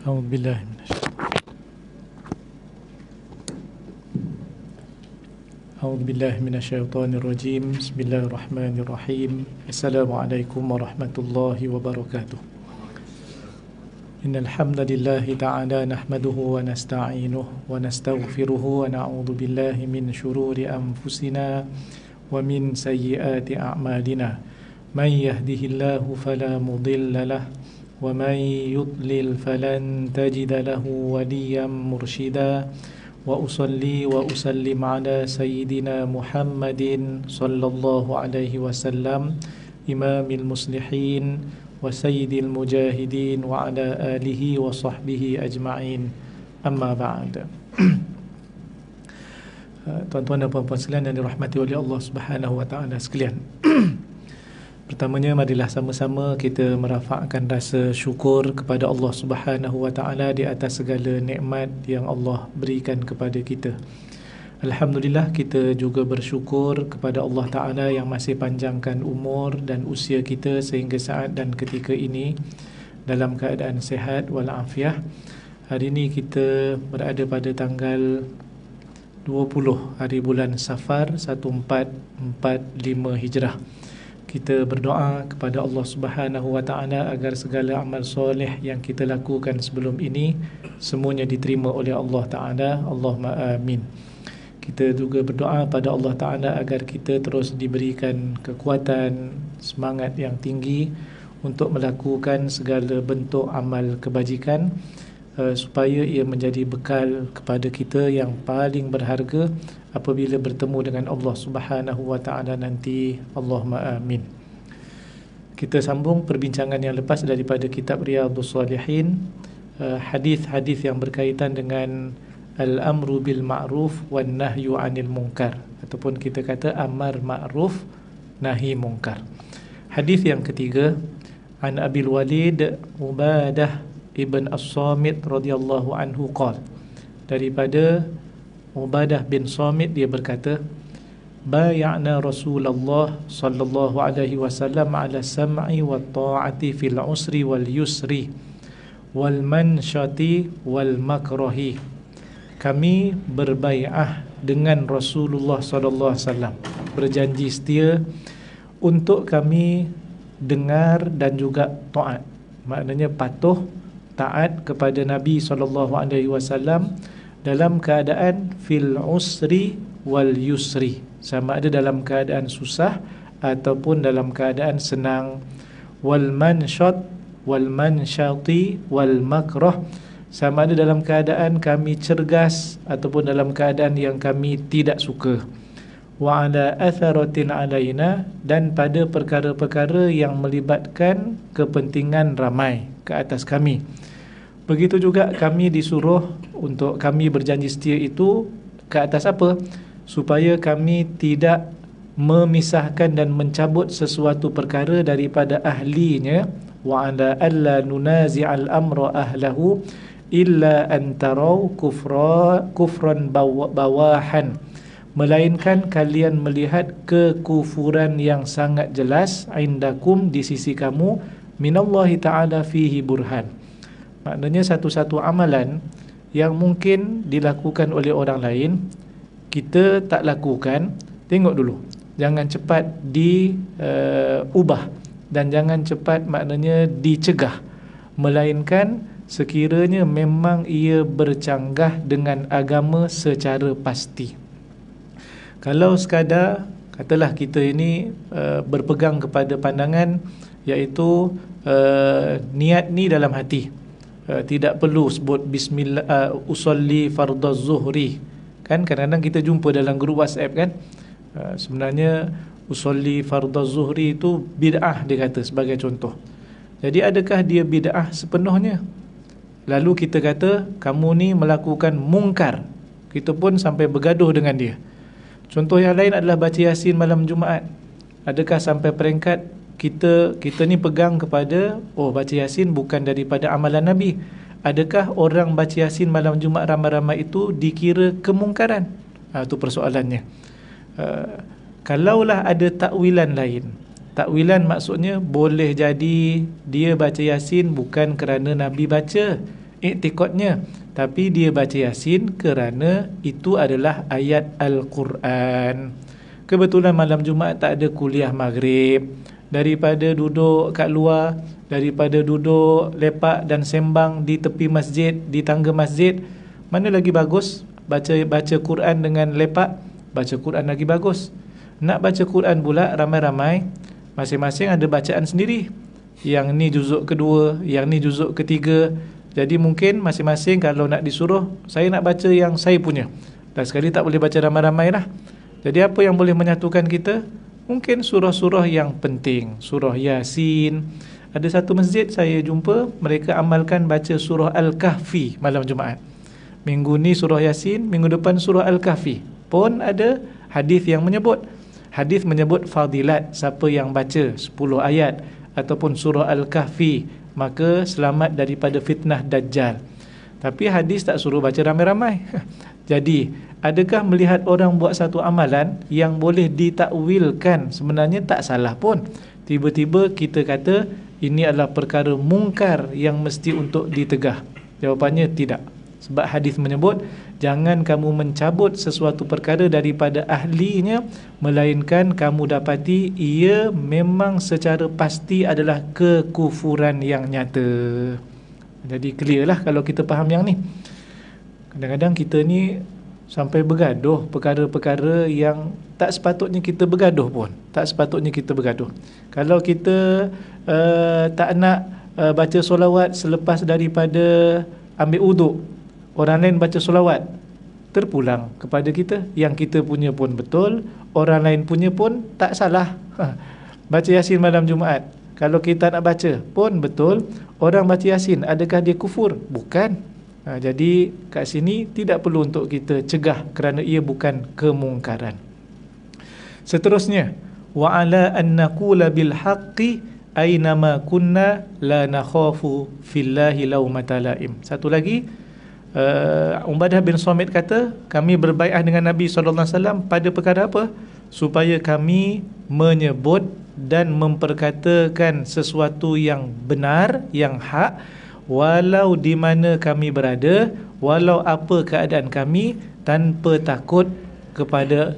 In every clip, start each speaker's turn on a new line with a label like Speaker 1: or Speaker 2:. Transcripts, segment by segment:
Speaker 1: أعوذ بالله من الشيطان الرجيم. بسم الله الرحمن الرحيم. السلام عليكم ورحمة الله وبركاته. إن الحمد لله تعالى نحمده ونستعينه ونستغفره ونعوذ بالله من شرور أنفسنا ومن سيئات أعمالنا. من يهده الله فلا مضل له ومن يضلل فلن تجد له وليا مرشدا. وأصلي وأسلم على سيدنا محمد صلى الله عليه وسلم إمام المصلحين وسيد المجاهدين وعلى آله وصحبه أجمعين. أما بعد. Tuan-tuan dan puan-puan sekalian yang dirahmati oleh Allah Subhanahu wa taala sekalian. Pertamanya, marilah sama-sama kita merafakkan rasa syukur kepada Allah Subhanahu wa taala di atas segala nikmat yang Allah berikan kepada kita. Alhamdulillah, kita juga bersyukur kepada Allah Taala yang masih panjangkan umur dan usia kita sehingga saat dan ketika ini dalam keadaan sihat walafiat. Hari ini kita berada pada tanggal 20 hari bulan Safar 1445 Hijrah. Kita berdoa kepada Allah Subhanahu wa taala agar segala amal soleh yang kita lakukan sebelum ini semuanya diterima oleh Allah Taala. Allahumma amin. Kita juga berdoa pada Allah Taala agar kita terus diberikan kekuatan, semangat yang tinggi untuk melakukan segala bentuk amal kebajikan, supaya ia menjadi bekal kepada kita yang paling berharga apabila bertemu dengan Allah Subhanahu wa taala nanti. Allahumma amin. Kita sambung perbincangan yang lepas daripada kitab Riyadhus Shalihin, hadis-hadis yang berkaitan dengan al-amru bil ma'ruf wan nahyu 'anil munkar, ataupun kita kata amar ma'ruf nahi munkar. Hadis yang ketiga, an Abil Walid Ubadah ibn As-Samit radhiyallahu anhu qala, daripada Ubadah bin Samit dia berkata, bay'ana Rasulullah sallallahu alaihi wasallam ala sam'i wa ta'ati fil usri wal yusri wal mansyati wal makrahi. Kami berbai'ah dengan Rasulullah sallallahu alaihi wasallam, berjanji setia untuk kami dengar dan juga taat. Maknanya patuh taat kepada Nabi SAW dalam keadaan fil usri wal yusri, sama ada dalam keadaan susah ataupun dalam keadaan senang. Wal manshat wal manshati wal makrah, sama ada dalam keadaan kami cergas ataupun dalam keadaan yang kami tidak suka. Wa ala atharatin alaina, dan pada perkara-perkara yang melibatkan kepentingan ramai ke atas kami. Begitu juga kami disuruh untuk kami berjanji setia itu ke atas apa? Supaya kami tidak memisahkan dan mencabut sesuatu perkara daripada ahlinya. Wa ala alla nunazi'al amra ahlahu illa an taraw kufran bawahan, melainkan kalian melihat kekufuran yang sangat jelas indakum, di sisi kamu, minallahi ta'ala fihi burhan. Maknanya satu-satu amalan yang mungkin dilakukan oleh orang lain, kita tak lakukan, tengok dulu, jangan cepat diubah dan jangan cepat maknanya dicegah, melainkan sekiranya memang ia bercanggah dengan agama secara pasti. Kalau sekadar katalah kita ini berpegang kepada pandangan iaitu niat ni dalam hati, tidak perlu sebut bismillah, usolli fardaz zuhri, kan kadang-kadang kita jumpa dalam grup WhatsApp kan, sebenarnya usolli fardaz zuhri itu bid'ah, dia kata sebagai contoh. Jadi adakah dia bid'ah sepenuhnya? Lalu kita kata kamu ni melakukan mungkar, kita pun sampai bergaduh dengan dia. Contoh yang lain adalah baca Yasin malam Jumaat. Adakah sampai peringkat kita ni pegang kepada baca Yasin bukan daripada amalan Nabi? Adakah orang baca Yasin malam Jumaat ramai-ramai itu dikira kemungkaran? Itu persoalannya. Kalaulah ada takwilan lain, takwilan maksudnya boleh jadi dia baca Yasin bukan kerana Nabi baca, iktikadnya, tapi dia baca Yasin kerana itu adalah ayat Al-Quran. Kebetulan malam Jumaat tak ada kuliah maghrib, daripada duduk kat luar, daripada duduk lepak dan sembang di tepi masjid, di tangga masjid, mana lagi bagus baca Quran dengan lepak? Baca Quran lagi bagus. Nak baca Quran pula ramai-ramai, masing-masing ada bacaan sendiri. Yang ni juzuk kedua, yang ni juzuk ketiga. Jadi mungkin masing-masing kalau nak disuruh, saya nak baca yang saya punya, dan sekali tak boleh baca ramai-ramai lah. Jadi apa yang boleh menyatukan kita? Mungkin surah-surah yang penting, surah Yasin. Ada satu masjid saya jumpa, mereka amalkan baca surah Al-Kahfi malam Jumaat. Minggu ni surah Yasin, minggu depan surah Al-Kahfi. Pun ada hadis yang menyebut. Hadis menyebut fadilat siapa yang baca 10 ayat ataupun surah Al-Kahfi, maka selamat daripada fitnah Dajjal. Tapi hadis tak suruh baca ramai-ramai. Jadi, adakah melihat orang buat satu amalan yang boleh ditakwilkan sebenarnya tak salah pun, tiba-tiba kita kata ini adalah perkara mungkar yang mesti untuk ditegah? Jawapannya tidak. Sebab hadis menyebut, jangan kamu mencabut sesuatu perkara daripada ahlinya, melainkan kamu dapati ia memang secara pasti adalah kekufuran yang nyata. Jadi clear lah kalau kita faham yang ni. Kadang-kadang kita ni sampai bergaduh perkara-perkara yang tak sepatutnya kita bergaduh pun. Tak sepatutnya kita bergaduh. Kalau kita tak nak baca solawat selepas daripada ambil uduk, orang lain baca solawat, terpulang kepada kita. Yang kita punya pun betul, orang lain punya pun tak salah. Baca Yasin malam Jumaat, kalau kita nak baca pun betul, orang baca Yasin, adakah dia kufur? Bukan. Jadi kat sini tidak perlu untuk kita cegah kerana ia bukan kemungkaran. Seterusnya, wa ala an naqula bil haqqi aynama kunna la nakhafu fillahi laumata laim. Satu lagi, Ubadah bin Samit kata, kami berbaiat dengan Nabi SAW pada perkara apa? Supaya kami menyebut dan memperkatakan sesuatu yang benar, yang hak, walau di mana kami berada, walau apa keadaan kami, tanpa takut kepada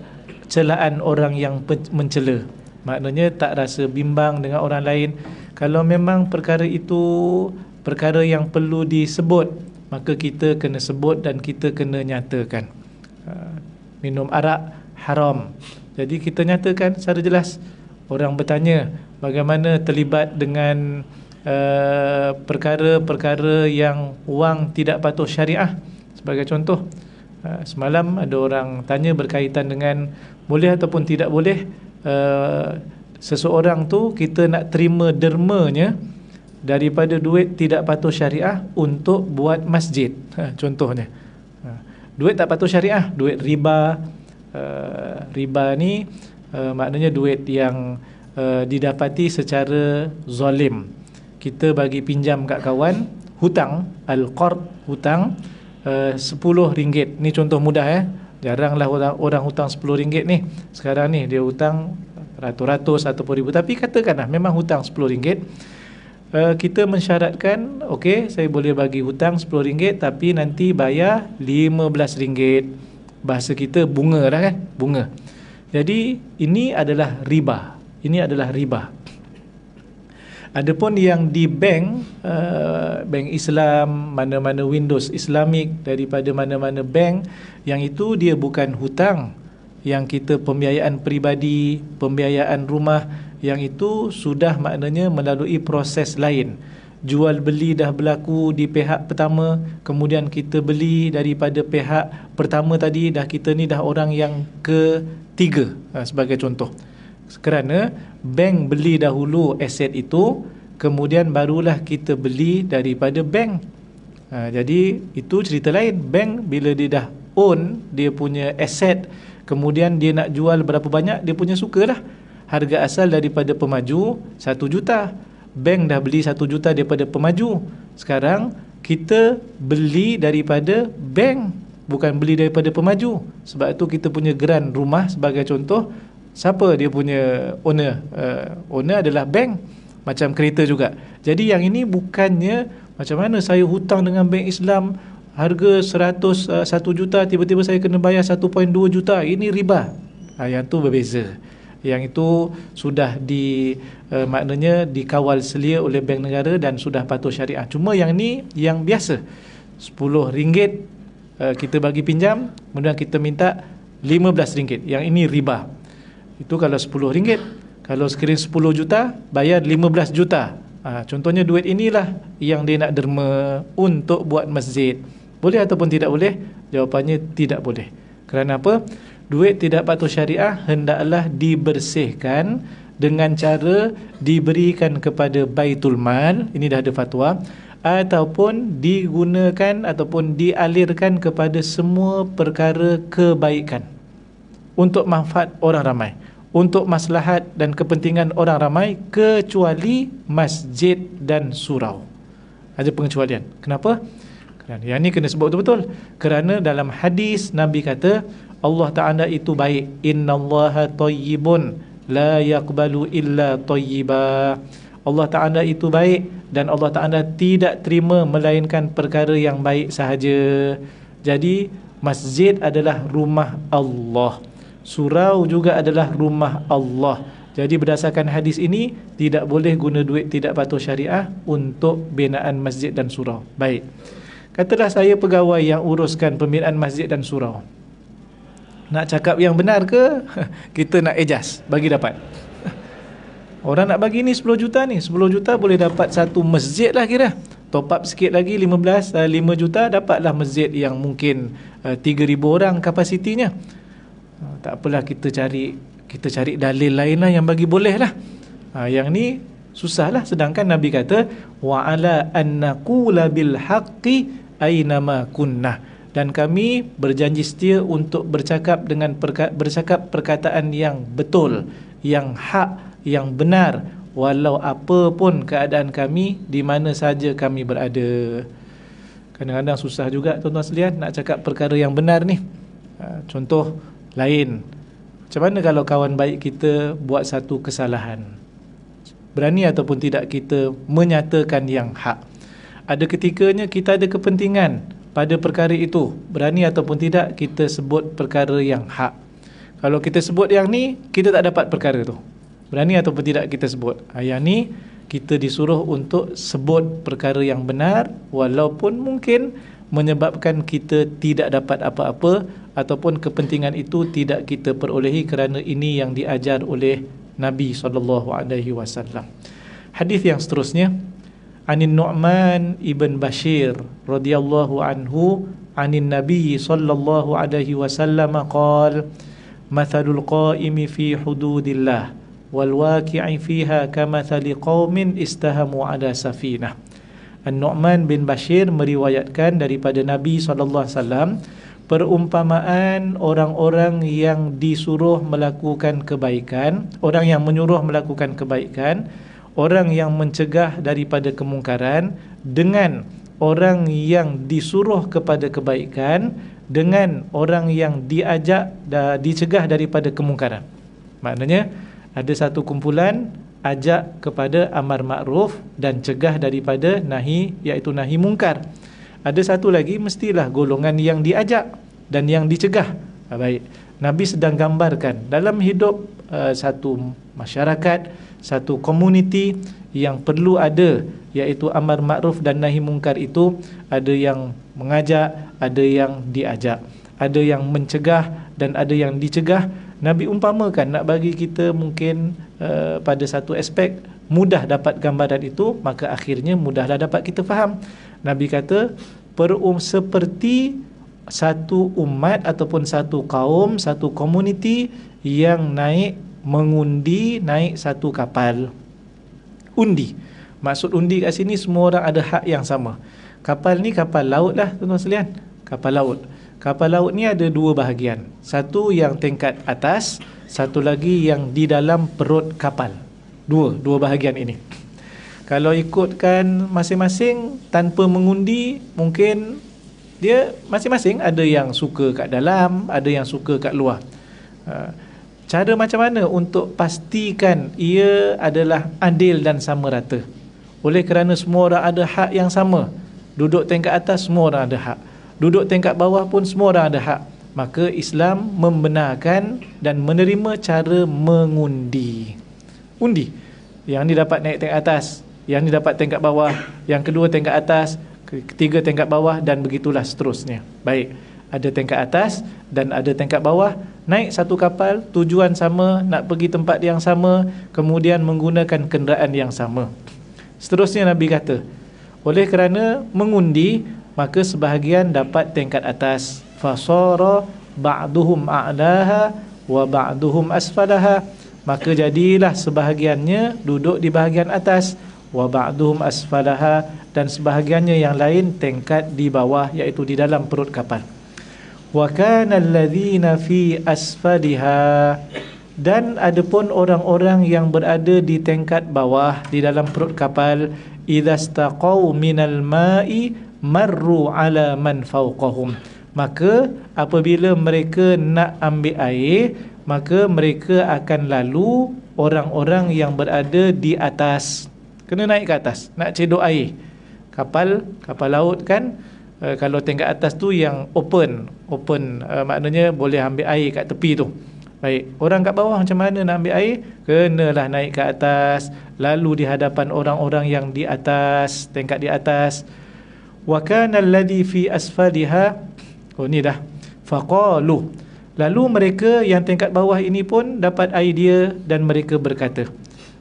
Speaker 1: celaan orang yang mencela. Maknanya tak rasa bimbang dengan orang lain. Kalau memang perkara itu perkara yang perlu disebut, maka kita kena sebut dan kita kena nyatakan. Minum arak haram, jadi kita nyatakan secara jelas. Orang bertanya bagaimana terlibat dengan perkara-perkara yang wang tidak patuh syariah. Sebagai contoh, semalam ada orang tanya berkaitan dengan boleh ataupun tidak boleh seseorang tu kita nak terima dermanya daripada duit tidak patuh syariah untuk buat masjid. Contohnya, duit tak patuh syariah, duit riba. Riba ni maknanya duit yang didapati secara zalim. Kita bagi pinjam kat kawan, hutang, al-qard, hutang RM10. Ni contoh mudah. Jaranglah orang hutang RM10 ni. Sekarang ni dia hutang ratus-ratus ataupun ribu. Tapi katakanlah memang hutang RM10. Kita mensyaratkan, okey, saya boleh bagi hutang RM10, tapi nanti bayar RM15. Bahasa kita bunga dah kan, bunga. Jadi ini adalah riba. Ini adalah riba. Adapun yang di bank, bank Islam, mana-mana Windows Islamik, daripada mana-mana bank, yang itu dia bukan hutang. Yang kita pembiayaan peribadi, pembiayaan rumah, yang itu sudah maknanya melalui proses lain. Jual beli dah berlaku di pihak pertama, kemudian kita beli daripada pihak pertama tadi, dah kita ni dah orang yang ketiga, sebagai contoh. Kerana bank beli dahulu aset itu, kemudian barulah kita beli daripada bank. Jadi itu cerita lain. Bank bila dia dah own dia punya aset, kemudian dia nak jual berapa banyak, dia punya sukalah. Harga asal daripada pemaju 1 juta, bank dah beli 1 juta daripada pemaju. Sekarang kita beli daripada bank, bukan beli daripada pemaju. Sebab itu kita punya geran rumah sebagai contoh, siapa dia punya owner? Owner adalah bank. Macam kereta juga. Jadi yang ini bukannya Macam mana saya hutang dengan bank Islam harga 1 juta, tiba-tiba saya kena bayar 1.2 juta, ini riba. Yang tu berbeza. Yang itu sudah maknanya dikawal selia oleh bank negara dan sudah patuh syariah. Cuma yang ni yang biasa, RM10 kita bagi pinjam, kemudian kita minta RM15, yang ini riba. Itu kalau RM10. Kalau sekiranya 10 juta, bayar 15 juta. Contohnya duit inilah yang dia nak derma untuk buat masjid. Boleh ataupun tidak boleh? Jawapannya tidak boleh. Kerana apa? Duit tidak patuh syariah hendaklah dibersihkan dengan cara diberikan kepada Baitul Mal. Ini dah ada fatwa. Ataupun digunakan ataupun dialirkan kepada semua perkara kebaikan untuk manfaat orang ramai, untuk maslahat dan kepentingan orang ramai, kecuali masjid dan surau. Ada pengecualian. Kenapa? Kerana yang ni kena sebut betul-betul. Kerana dalam hadis Nabi kata Allah Ta'ala itu baik. Innallaha tayyibun la yaqbalu illa tayyiba. Allah Ta'ala itu baik dan Allah Ta'ala tidak terima melainkan perkara yang baik sahaja. Jadi masjid adalah rumah Allah, surau juga adalah rumah Allah. Jadi berdasarkan hadis ini, tidak boleh guna duit tidak patuh syariah untuk binaan masjid dan surau. Baik, katalah saya pegawai yang uruskan pembinaan masjid dan surau. Nak cakap yang benar ke? Kita nak adjust, bagi dapat. Orang nak bagi ni 10 juta ni, 10 juta boleh dapat satu masjid lah kira. Top up sikit lagi 5 juta, dapatlah masjid yang mungkin 3,000 orang kapasitinya. Tak apalah, kita cari dalil lain lah yang bagi boleh lah. Yang ni susah lah. Sedangkan Nabi kata wa ala an naqula bil haqqi aynama kunnah, dan kami berjanji setia untuk bercakap perkataan yang betul, yang hak, yang benar, walau apa pun keadaan kami, di mana saja kami berada. Kadang-kadang susah juga tuan-tuan sekalian nak cakap perkara yang benar ni. Contoh lain, macam mana kalau kawan baik kita buat satu kesalahan? Berani ataupun tidak kita menyatakan yang hak? Ada ketikanya kita ada kepentingan pada perkara itu, berani ataupun tidak kita sebut perkara yang hak. Kalau kita sebut yang ni, kita tak dapat perkara tu. Berani ataupun tidak kita sebut. Yang ni kita disuruh untuk sebut perkara yang benar, walaupun mungkin menyebabkan kita tidak dapat apa-apa ataupun kepentingan itu tidak kita perolehi, kerana ini yang diajar oleh Nabi SAW. Hadis yang seterusnya, Anin Nu'man ibn Bashir radhiyallahu anhu anin Nabi sallallahu alaihi wasallam qala mathalul qaimi fi hududillah wal waqi'i fiha kamathali qaumin istahamu ala safinah. An-Nu'man bin Bashir meriwayatkan daripada Nabi SAW, perumpamaan orang-orang yang disuruh melakukan kebaikan, orang yang menyuruh melakukan kebaikan, orang yang mencegah daripada kemungkaran, dengan orang yang disuruh kepada kebaikan, dengan orang yang dicegah daripada kemungkaran. Maknanya ada satu kumpulan ajak kepada amar makruf dan cegah daripada nahi, iaitu nahi mungkar. Ada satu lagi mestilah golongan yang diajak dan yang dicegah. Baik, Nabi sedang gambarkan dalam hidup satu masyarakat, satu komuniti yang perlu ada, iaitu amar makruf dan nahi mungkar itu ada yang mengajak, ada yang diajak, ada yang mencegah dan ada yang dicegah. Nabi umpamakan nak bagi kita mungkin pada satu aspek mudah dapat gambaran itu, maka akhirnya mudahlah dapat kita faham. Nabi kata seperti satu umat ataupun satu kaum, satu komuniti yang mengundi naik satu kapal. Undi, maksud undi kat sini semua orang ada hak yang sama. Kapal ni kapal laut lah tuan-tuan sekalian, kapal laut. Kapal laut ni ada dua bahagian, satu yang tingkat atas, satu lagi yang di dalam perut kapal. Dua bahagian ini. Kalau ikutkan masing-masing tanpa mengundi, mungkin dia masing-masing ada yang suka kat dalam, ada yang suka kat luar. Cara macam mana untuk pastikan ia adalah adil dan sama rata? Oleh kerana semua orang ada hak yang sama. Duduk tingkat atas semua orang ada hak, duduk tingkat bawah pun semua orang ada hak. Maka Islam membenarkan dan menerima cara mengundi. Undi, yang ni dapat naik tingkat atas, yang ni dapat tingkat bawah, yang kedua tingkat atas, ketiga tingkat bawah, dan begitulah seterusnya. Baik, ada tingkat atas dan ada tingkat bawah. Naik satu kapal, tujuan sama, nak pergi tempat yang sama, kemudian menggunakan kenderaan yang sama. Seterusnya Nabi kata, oleh kerana mengundi, maka sebahagian dapat tingkat atas. Fasara ba'duhum a'laha wa ba'duhum asfalaha. Maka jadilah sebahagiannya duduk di bahagian atas, wa ba'duhum asfalaha, dan sebahagiannya yang lain tingkat di bawah, iaitu di dalam perut kapal. Wa kana alladhina fi asfaliha, dan adapun orang-orang yang berada di tingkat bawah di dalam perut kapal, idastaqau minal ma'i marru ala man fawqahum, maka apabila mereka nak ambil air, maka mereka akan lalu orang-orang yang berada di atas. Kena naik ke atas nak cedok air. Kapal laut kan, kalau tingkat atas tu yang open, maknanya boleh ambil air kat tepi tu. Baik, orang kat bawah macam mana nak ambil air? Kenalah naik ke atas, lalu di hadapan orang-orang yang di atas, tingkat di atas. Wa kana alladhi fi asfaliha, oh ni dah, faqalu, lalu mereka yang tingkat bawah ini pun dapat idea dan mereka berkata,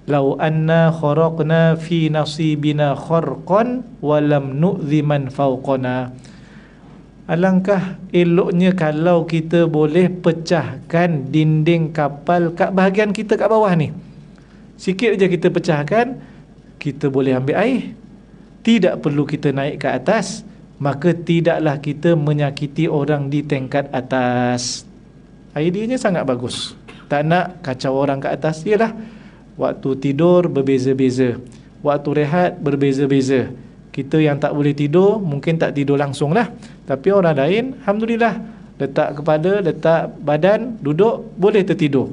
Speaker 1: lau anna kharaqna fi nasibina kharqan wa lam nu'dhi man fawqana. Alangkah eloknya kalau kita boleh pecahkan dinding kapal kat bahagian kita kat bawah ni. Sikit je kita pecahkan, kita boleh ambil air. Tidak perlu kita naik ke atas, maka tidaklah kita menyakiti orang di tingkat atas. Idenya sangat bagus. Tak nak kacau orang kat atas. Yalah, waktu tidur berbeza-beza, waktu rehat berbeza-beza. Kita yang tak boleh tidur, mungkin tak tidur langsung lah. Tapi orang lain, alhamdulillah, letak kepala, letak badan, duduk, boleh tertidur.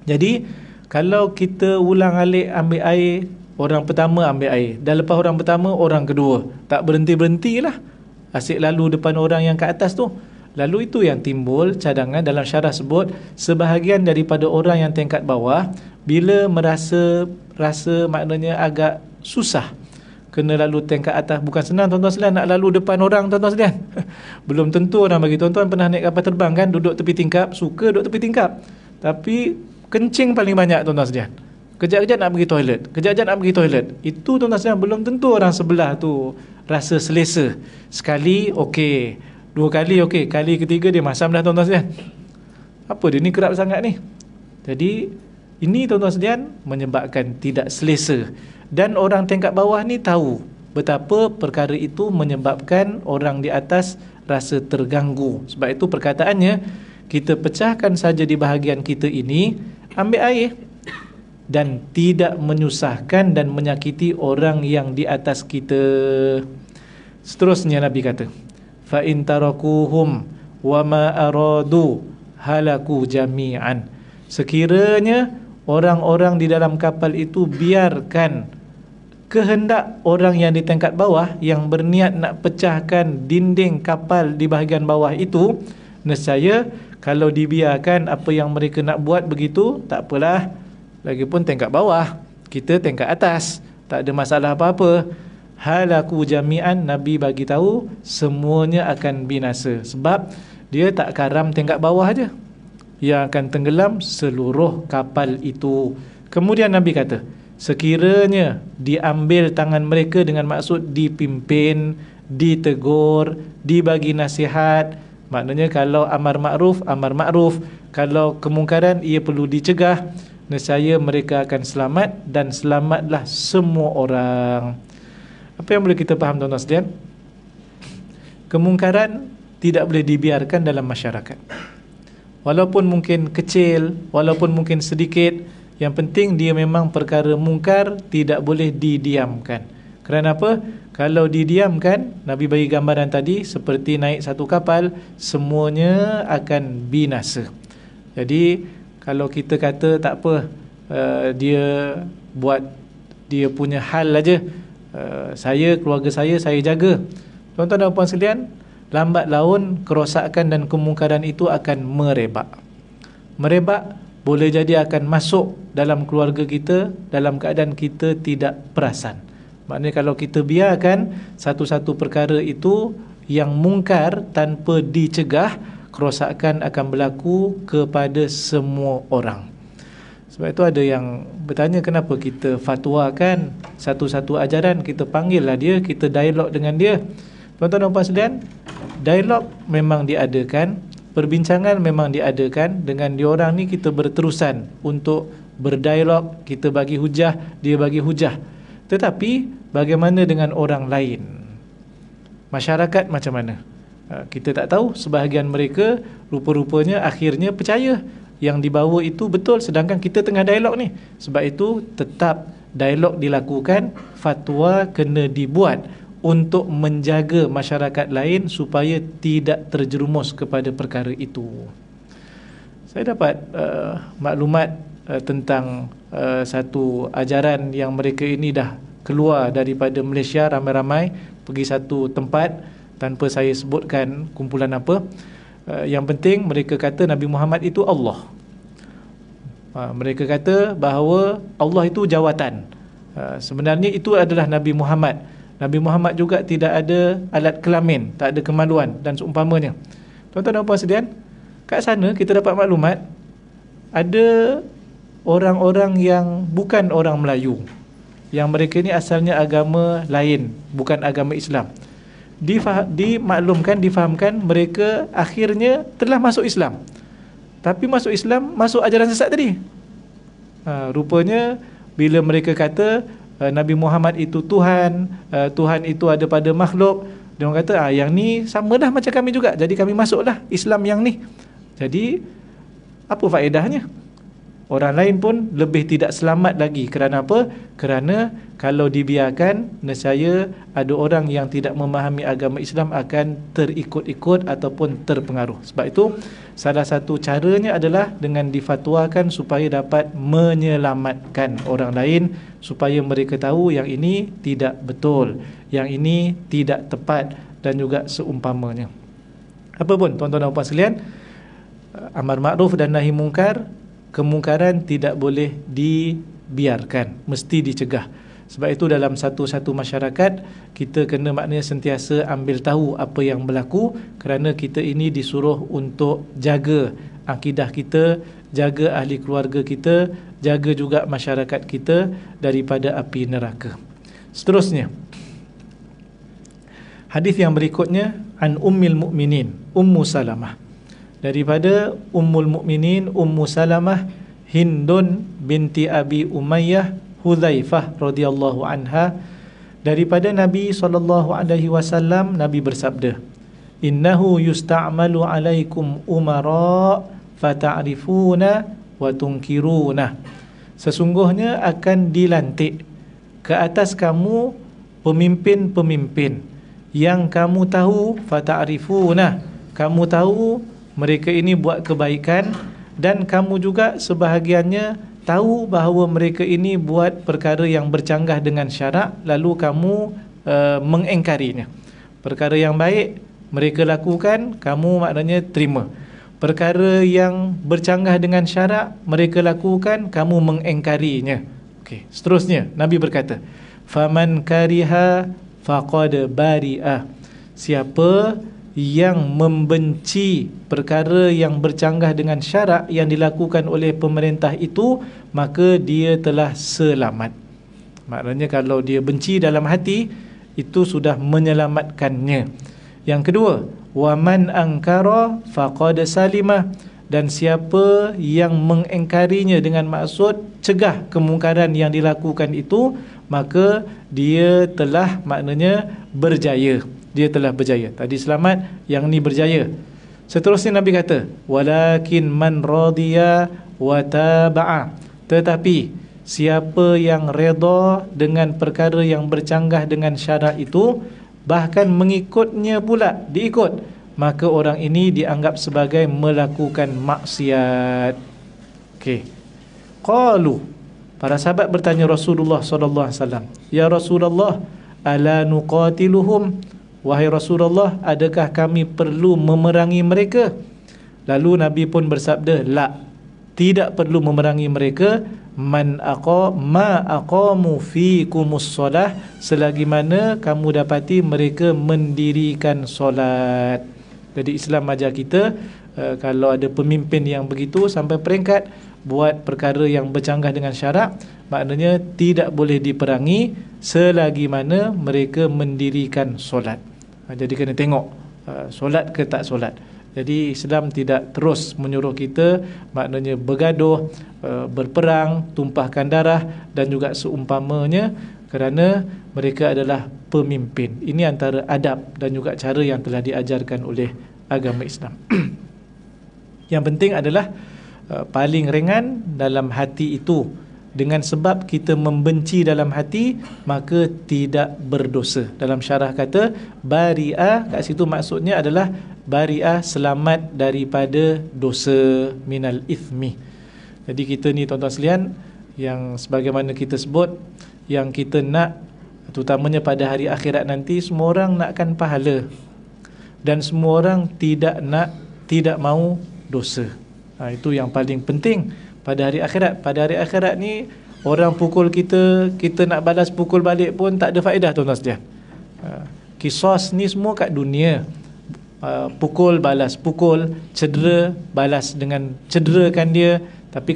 Speaker 1: Jadi, kalau kita ulang alik ambil air, orang pertama ambil air, dan lepas orang pertama, orang kedua, tak berhenti-berhenti lah, asyik lalu depan orang yang kat atas tu. Lalu itu yang timbul cadangan. Dalam syarah sebut, sebahagian daripada orang yang tingkat bawah, bila merasa maknanya agak susah kena lalu tingkat atas. Bukan senang tuan-tuan sekalian nak lalu depan orang, tuan-tuan sekalian. Belum tentu orang bagi tuan-tuan pernah naik kapal terbang kan, duduk tepi tingkap, suka duduk tepi tingkap, tapi kencing paling banyak tuan-tuan sekalian. Kejap-kejap nak pergi toilet, kejap-kejap nak pergi toilet. Itu tuan-tuan sekalian, belum tentu orang sebelah tu rasa selesa. Sekali okey, dua kali okey, kali ketiga dia masam dah tuan-tuan sekalian. Apa dia ni kerap sangat ni? Jadi ini tuan-tuan sekalian menyebabkan tidak selesa. Dan orang tingkat bawah ni tahu betapa perkara itu menyebabkan orang di atas rasa terganggu. Sebab itu perkataannya, kita pecahkan saja di bahagian kita ini, ambil air, dan tidak menyusahkan dan menyakiti orang yang di atas kita. Seterusnya Nabi kata, fa in tarakuhum wa ma aradu halaku jami'an. Sekiranya orang-orang di dalam kapal itu biarkan kehendak orang yang di tingkat bawah yang berniat nak pecahkan dinding kapal di bahagian bawah itu, nescaya kalau dibiarkan apa yang mereka nak buat begitu, tak apalah. Lagipun tingkat bawah, kita tingkat atas, tak ada masalah apa-apa. Halaku jami'an, Nabi bagi tahu semuanya akan binasa. Sebab dia tak karam tingkat bawah aja, yang akan tenggelam seluruh kapal itu. Kemudian Nabi kata, sekiranya diambil tangan mereka dengan maksud dipimpin, ditegur, dibagi nasihat, maknanya kalau amar ma'ruf, kalau kemungkaran ia perlu dicegah, nescaya mereka akan selamat, dan selamatlah semua orang. Apa yang boleh kita faham tuan-tuan sekalian? Kemungkaran tidak boleh dibiarkan dalam masyarakat. Walaupun mungkin kecil, walaupun mungkin sedikit, yang penting dia memang perkara mungkar, tidak boleh didiamkan. Kerana apa? Kalau didiamkan, Nabi bagi gambaran tadi, seperti naik satu kapal, semuanya akan binasa. Jadi kalau kita kata tak apa, dia dia punya hal aja. Saya, keluarga saya jaga. Tuan-tuan dan puan sekalian, lambat laun kerosakan dan kemungkaran itu akan merebak. Merebak boleh jadi akan masuk dalam keluarga kita dalam keadaan kita tidak perasan. Maknanya kalau kita biarkan satu-satu perkara itu yang mungkar tanpa dicegah, kerosakan akan berlaku kepada semua orang. Sebab itu ada yang bertanya kenapa kita fatwakan satu-satu ajaran, kita panggillah dia, kita dialog dengan dia. Tuan-tuan dan puan sekalian, dialog memang diadakan, perbincangan memang diadakan. Dengan diorang ni kita berterusan untuk berdialog, kita bagi hujah, dia bagi hujah. Tetapi bagaimana dengan orang lain? Masyarakat macam mana? Kita tak tahu. Sebahagian mereka rupa-rupanya akhirnya percaya yang dibawa itu betul, sedangkan kita tengah dialog ni. Sebab itu tetap dialog dilakukan, fatwa kena dibuat untuk menjaga masyarakat lain supaya tidak terjerumus kepada perkara itu. Saya dapat maklumat tentang satu ajaran yang mereka ini dah keluar daripada Malaysia ramai-ramai pergi satu tempat, tanpa saya sebutkan kumpulan apa. Yang penting mereka kata Nabi Muhammad itu Allah. Mereka kata bahawa Allah itu jawatan. Sebenarnya itu adalah Nabi Muhammad. Nabi Muhammad juga tidak ada alat kelamin, tak ada kemaluan dan seumpamanya. Tuan-tuan dan puan sekalian, kat sana kita dapat maklumat ada orang-orang yang bukan orang Melayu, yang mereka ni asalnya agama lain, bukan agama Islam. Dimaklumkan, difahamkan mereka akhirnya telah masuk Islam. Tapi masuk Islam, masuk ajaran sesat tadi. Rupanya bila mereka kata Nabi Muhammad itu Tuhan, Tuhan itu ada pada makhluk, dia orang kata yang ni sama dah macam kami juga, jadi kami masuklah Islam yang ni. Jadi apa faedahnya? Orang lain pun lebih tidak selamat lagi. Kerana apa? Kerana kalau dibiarkan, nescaya ada orang yang tidak memahami agama Islam akan terikut-ikut ataupun terpengaruh. Sebab itu salah satu caranya adalah dengan difatwakan supaya dapat menyelamatkan orang lain, supaya mereka tahu yang ini tidak betul, yang ini tidak tepat dan juga seumpamanya. Apapun tuan-tuan dan puan sekalian, amar makruf dan nahi mungkar, kemungkaran tidak boleh dibiarkan, mesti dicegah. Sebab itu dalam satu-satu masyarakat kita kena maknanya sentiasa ambil tahu apa yang berlaku, kerana kita ini disuruh untuk jaga akidah kita, jaga ahli keluarga kita, jaga juga masyarakat kita daripada api neraka. Seterusnya, hadis yang berikutnya, an Ummil Mukminin Ummu Salamah, daripada Ummul Mukminin Ummu Salamah Hindun binti Abi Umayyah Hudzaifah radhiyallahu anha, daripada Nabi SAW, Nabi bersabda, innahu yusta'malu alaikum umara fata'rifuna wa tunkiruna, sesungguhnya akan dilantik ke atas kamu pemimpin-pemimpin yang kamu tahu, fata'rifuna, kamu tahu mereka ini buat kebaikan, dan kamu juga sebahagiannya tahu bahawa mereka ini buat perkara yang bercanggah dengan syarak, lalu kamu mengingkarinya. Perkara yang baik mereka lakukan, kamu maknanya terima. Perkara yang bercanggah dengan syarak mereka lakukan, kamu mengingkarinya. Okey, seterusnya Nabi berkata, faman kariha faqad bari'ah, siapa yang membenci perkara yang bercanggah dengan syarak yang dilakukan oleh pemerintah itu, maka dia telah selamat. Maknanya kalau dia benci dalam hati, itu sudah menyelamatkannya. Yang kedua, waman angkara faqad salimah, dan siapa yang mengingkarinya dengan maksud cegah kemungkaran yang dilakukan itu, maka dia telah maknanya berjaya. Dia telah berjaya. Tadi selamat, yang ni berjaya. Seterusnya Nabi kata, walakin man radiya wa taba'a, tetapi siapa yang redha dengan perkara yang bercanggah dengan syarak itu, bahkan mengikutnya pula, diikut, maka orang ini dianggap sebagai melakukan maksiat. Okey. Qalu, Para sahabat bertanya Rasulullah SAW, "Ya Rasulullah, ala nuqatiluhum?" Wahai Rasulullah, adakah kami perlu memerangi mereka? Lalu Nabi pun bersabda, "La, tidak perlu memerangi mereka. Ma aqamu fikumus solah, selagi mana kamu dapati mereka mendirikan solat." Jadi Islam ajar kita, kalau ada pemimpin yang begitu sampai peringkat buat perkara yang bercanggah dengan syarak, maknanya tidak boleh diperangi selagi mana mereka mendirikan solat. Jadi kena tengok solat ke tak solat. Jadi Islam tidak terus menyuruh kita maknanya bergaduh, berperang, tumpahkan darah dan juga seumpamanya, kerana mereka adalah pemimpin. Ini antara adab dan juga cara yang telah diajarkan oleh agama Islam. Yang penting adalah paling ringan dalam hati itu. Dengan sebab kita membenci dalam hati, maka tidak berdosa. Dalam syarah kata bari'ah, kat situ maksudnya adalah bari'ah, selamat daripada dosa, minal ithmi. Jadi kita ni tuan-tuan sekalian, yang sebagaimana kita sebut, yang kita nak, terutamanya pada hari akhirat nanti, semua orang nakkan pahala dan semua orang tidak mahu dosa. Itu yang paling penting pada hari akhirat. Pada hari akhirat ni, orang pukul kita, kita nak balas pukul balik pun tak ada faedah, tuan-tuan sekalian. Qisas ni semua kat dunia. Pukul balas pukul, cedera balas dengan cederakan dia. Tapi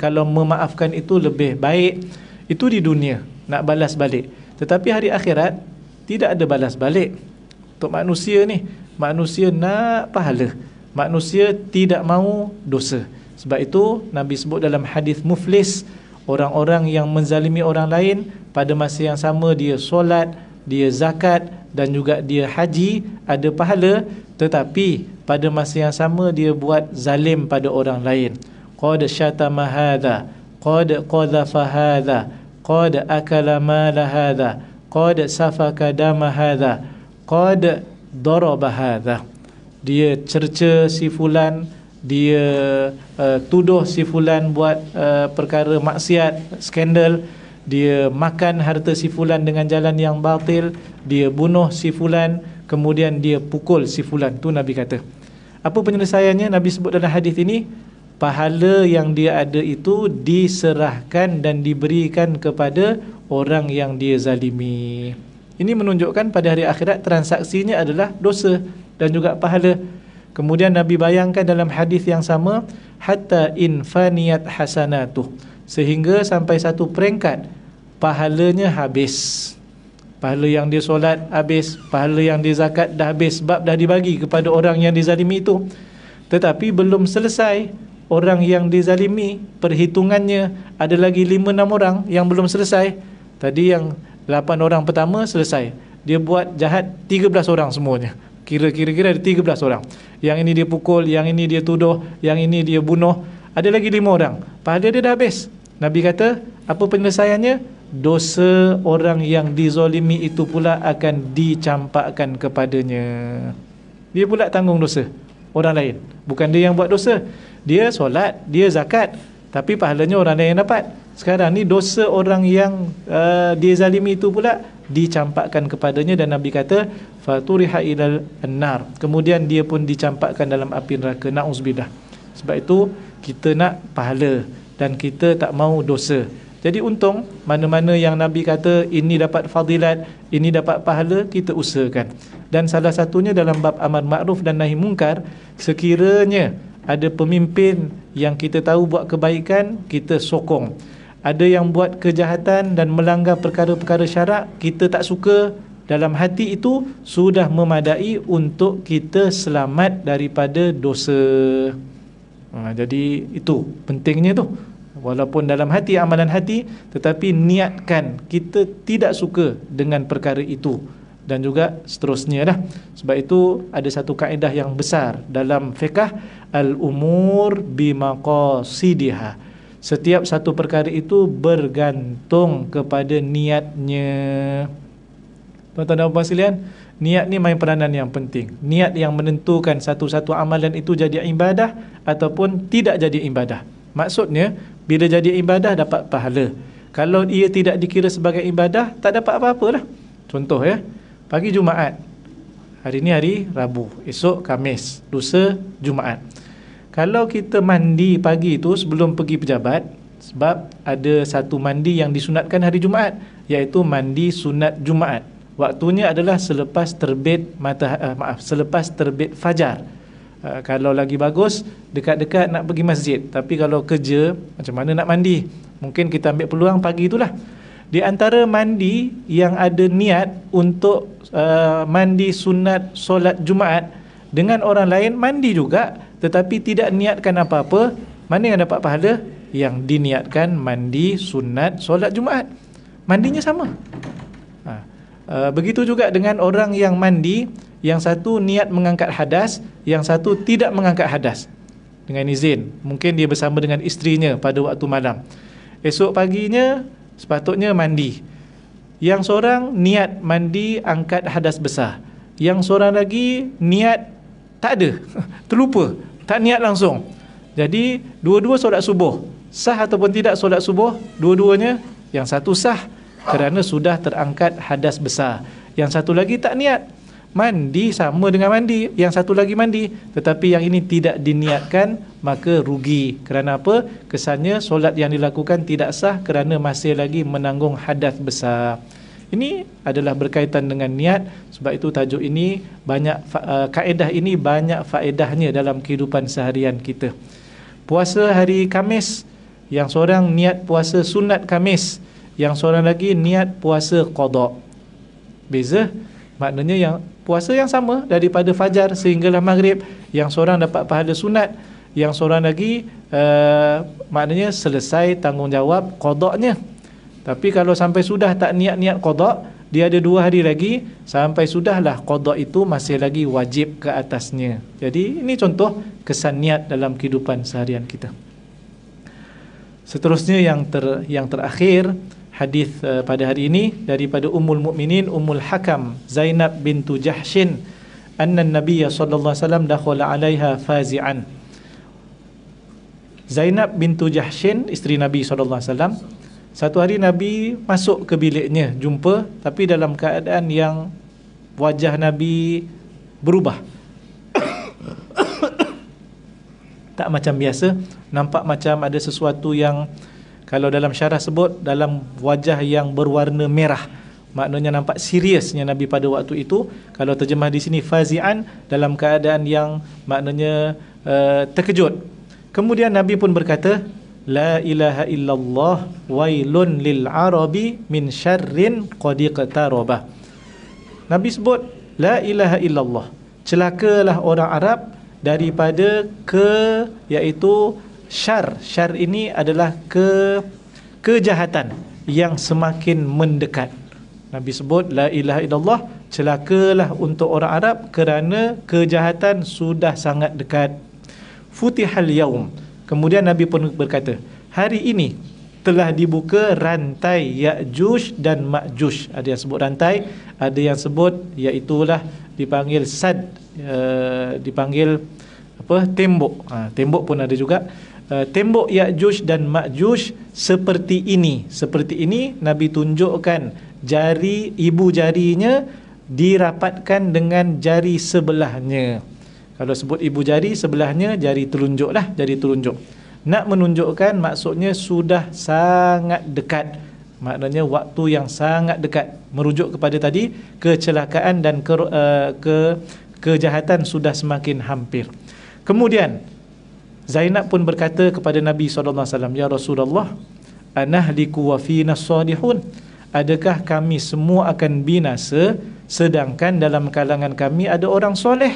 Speaker 1: kalau memaafkan itu lebih baik, itu di dunia nak balas balik. Tetapi hari akhirat tidak ada balas balik. Untuk manusia ni, manusia nak pahala, manusia tidak mahu dosa. Sebab itu Nabi sebut dalam hadis muflis, orang-orang yang menzalimi orang lain, pada masa yang sama dia solat, dia zakat dan juga dia haji, ada pahala, tetapi pada masa yang sama dia buat zalim pada orang lain. Qad syatama hadha, qad qadhafa hadha, qad akala mala hadha, qad safaka dama hadha, qad daraba hadha. Dia cerca si fulan, dia tuduh si fulan buat perkara maksiat, skandal, dia makan harta si fulan dengan jalan yang batil, dia bunuh si fulan, kemudian dia pukul si fulan. Tu Nabi kata. Apa penyelesaiannya? Nabi sebut dalam hadis ini, pahala yang dia ada itu diserahkan dan diberikan kepada orang yang dia zalimi. Ini menunjukkan pada hari akhirat transaksinya adalah dosa dan juga pahala. Kemudian Nabi bayangkan dalam hadis yang sama, hatta in faniyat hasanatuh, sehingga sampai satu peringkat pahalanya habis. Pahala yang dia solat habis, pahala yang dia zakat dah habis, sebab dah dibagi kepada orang yang dizalimi itu. Tetapi belum selesai, orang yang dizalimi, perhitungannya ada lagi 5-6 orang yang belum selesai. Tadi yang 8 orang pertama selesai, dia buat jahat 13 orang semuanya. Kira-kira ada 13 orang. Yang ini dia pukul, yang ini dia tuduh, yang ini dia bunuh. Ada lagi 5 orang. Pahala dia dah habis. Nabi kata, apa penyelesaiannya? Dosa orang yang dizalimi itu pula akan dicampakkan kepadanya. Dia pula tanggung dosa orang lain. Bukan dia yang buat dosa. Dia solat, dia zakat, tapi pahalanya orang lain yang dapat. Sekarang ni dosa orang yang dia zalimi itu pula dicampakkan kepadanya, dan Nabi kata faturiha ilal annar, kemudian dia pun dicampakkan dalam api neraka. Na'uzubillah. Sebab itu kita nak pahala dan kita tak mau dosa. Jadi untung mana-mana yang Nabi kata ini dapat fadilat, ini dapat pahala, kita usahakan. Dan salah satunya dalam bab amar ma'ruf dan nahi mungkar, sekiranya ada pemimpin yang kita tahu buat kebaikan, kita sokong. Ada yang buat kejahatan dan melanggar perkara-perkara syarak, kita tak suka, dalam hati itu sudah memadai untuk kita selamat daripada dosa. Jadi itu pentingnya tu. Walaupun dalam hati, amalan hati, tetapi niatkan kita tidak suka dengan perkara itu, dan juga seterusnya dah. Sebab itu ada satu kaedah yang besar dalam fiqh, al-umur bimaqasidiha. Setiap satu perkara itu bergantung kepada niatnya. Tuan-tuan dan puan sekalian, niat ni main peranan yang penting. Niat yang menentukan satu-satu amalan itu jadi ibadah ataupun tidak jadi ibadah. Maksudnya bila jadi ibadah dapat pahala. Kalau ia tidak dikira sebagai ibadah, tak dapat apa-apalah. Contoh ya, pagi Jumaat, hari ni hari Rabu, esok Khamis, lusa Jumaat. Kalau kita mandi pagi tu sebelum pergi pejabat, sebab ada satu mandi yang disunatkan hari Jumaat, iaitu mandi sunat Jumaat. Waktunya adalah selepas terbit selepas terbit fajar. Kalau lagi bagus dekat-dekat nak pergi masjid. Tapi kalau kerja, macam mana nak mandi? Mungkin kita ambil peluang pagi itulah. Di antara mandi yang ada niat untuk mandi sunat solat Jumaat, dengan orang lain mandi juga tetapi tidak niatkan apa-apa, mana yang dapat pahala? Yang diniatkan mandi sunat solat Jumaat, mandinya sama. Begitu juga dengan orang yang mandi, yang satu niat mengangkat hadas, yang satu tidak mengangkat hadas dengan izin. Mungkin dia bersama dengan isterinya pada waktu malam. Esok paginya sepatutnya mandi. Yang seorang niat mandi angkat hadas besar, yang seorang lagi niat tak ada, terlupa, tak niat langsung. Jadi dua-dua solat subuh, sah ataupun tidak solat subuh, dua-duanya, yang satu sah kerana sudah terangkat hadas besar, yang satu lagi tak niat. Mandi sama dengan mandi, yang satu lagi mandi, tetapi yang ini tidak diniatkan, maka rugi. Kerana apa? Kesannya solat yang dilakukan tidak sah kerana masih lagi menanggung hadas besar. Ini adalah berkaitan dengan niat. Sebab itu tajuk ini banyak kaedah ini banyak faedahnya dalam kehidupan seharian kita. Puasa hari Khamis, yang seorang niat puasa sunat Khamis, yang seorang lagi niat puasa qada. Beza, maknanya yang puasa yang sama daripada fajar sehinggalah maghrib, yang seorang dapat pahala sunat, yang seorang lagi maknanya selesai tanggungjawab qadanya. Tapi kalau sampai sudah tak niat-niat qada, dia ada 2 hari lagi, sampai sudahlah qada itu masih lagi wajib ke atasnya. Jadi ini contoh kesan niat dalam kehidupan seharian kita. Seterusnya yang terakhir, hadis pada hari ini daripada Ummul Mukminin Ummul Hakam Zainab bintu Jahshin, anna an-nabiy sallallahu alaihi wasallam dakhala 'alaiha fazi'an. Zainab bintu Jahshin, isteri Nabi sallallahu alaihi wasallam, satu hari Nabi masuk ke biliknya, jumpa, tapi dalam keadaan yang wajah Nabi berubah. Tak macam biasa, nampak macam ada sesuatu yang, kalau dalam syarah sebut, dalam wajah yang berwarna merah. Maknanya nampak seriusnya Nabi pada waktu itu. Kalau terjemah di sini fazi'an, dalam keadaan yang maknanya terkejut. Kemudian Nabi pun berkata, la ilaha illallah wailun lil arabi min syarrin qad iqtaraba. Nabi sebut la ilaha illallah, celakalah orang Arab daripada iaitu syar. Syar ini adalah kejahatan yang semakin mendekat. Nabi sebut la ilaha illallah, celakalah untuk orang Arab kerana kejahatan sudah sangat dekat. Futihal yaum, kemudian Nabi pun berkata, hari ini telah dibuka rantai Ya'juj dan Ma'juj. Ada yang sebut rantai, ada yang sebut iaitulah dipanggil sad, dipanggil apa, tembok. Tembok pun ada juga. Tembok Ya'juj dan Ma'juj seperti ini. Seperti ini Nabi tunjukkan jari, ibu jarinya dirapatkan dengan jari sebelahnya. Kalau sebut ibu jari, sebelahnya jari telunjuk lah, jari telunjuk. Nak menunjukkan maksudnya sudah sangat dekat. Maknanya waktu yang sangat dekat. Merujuk kepada tadi, kecelakaan dan kejahatan sudah semakin hampir. Kemudian Zainab pun berkata kepada Nabi SAW, ya Rasulullah, anahliku wa fina salihun, adakah kami semua akan binasa sedangkan dalam kalangan kami ada orang soleh,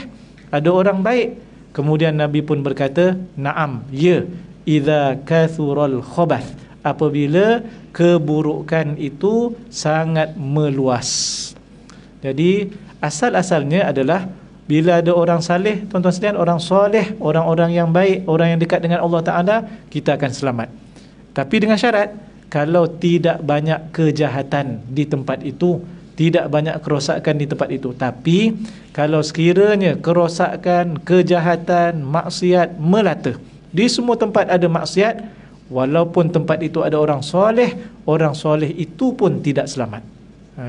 Speaker 1: ada orang baik? Kemudian Nabi pun berkata, na'am, ya, idza kathural khabath, apabila keburukan itu sangat meluas. Jadi asal-asalnya adalah bila ada orang saleh, tuan-tuan sekalian, orang soleh, orang-orang yang baik, orang yang dekat dengan Allah Ta'ala, kita akan selamat. Tapi dengan syarat, kalau tidak banyak kejahatan di tempat itu, tidak banyak kerosakan di tempat itu. Tapi kalau sekiranya kerosakan, kejahatan, maksiat melata, Di semua tempat ada maksiat, walaupun tempat itu ada orang soleh itu pun tidak selamat.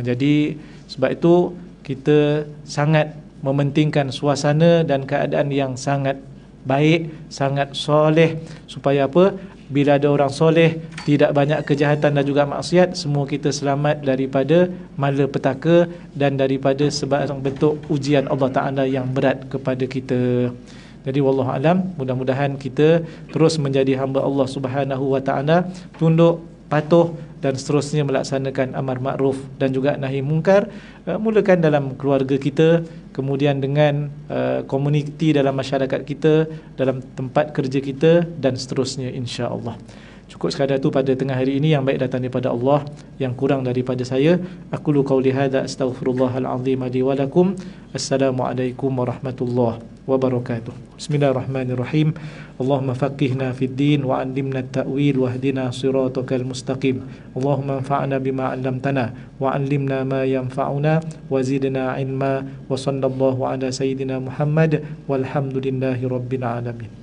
Speaker 1: Jadi sebab itu kita sangat mementingkan suasana dan keadaan yang sangat baik, sangat soleh, supaya apa? Bila ada orang soleh, tidak banyak kejahatan dan juga maksiat, semua kita selamat daripada malapetaka dan daripada sebarang bentuk ujian Allah Ta'ala yang berat kepada kita. Jadi wallahu alam, mudah-mudahan kita terus menjadi hamba Allah Subhanahu wa Ta'ala, tunduk, patuh dan seterusnya melaksanakan amar makruf dan juga nahi mungkar, mulakan dalam keluarga kita, kemudian dengan komuniti dalam masyarakat kita, dalam tempat kerja kita dan seterusnya, insya-Allah. Cukup sekadar itu pada tengah hari ini. Yang baik datang daripada Allah, yang kurang daripada saya. Aqulu qauli hadza astaghfirullahal azim li wa lakum. Assalamualaikum warahmatullahi wabarakatuh. Bismillahirrahmanirrahim. Allahumma faqihna fid din wa 'allimna at-ta'wil wahdina siratal mustaqim. Allahumma anfa'na bima 'allamtana wa 'allimna ma yanfa'una wa zidna 'ilma wa sallallahu ala sayyidina Muhammad walhamdulillahi rabbil alamin.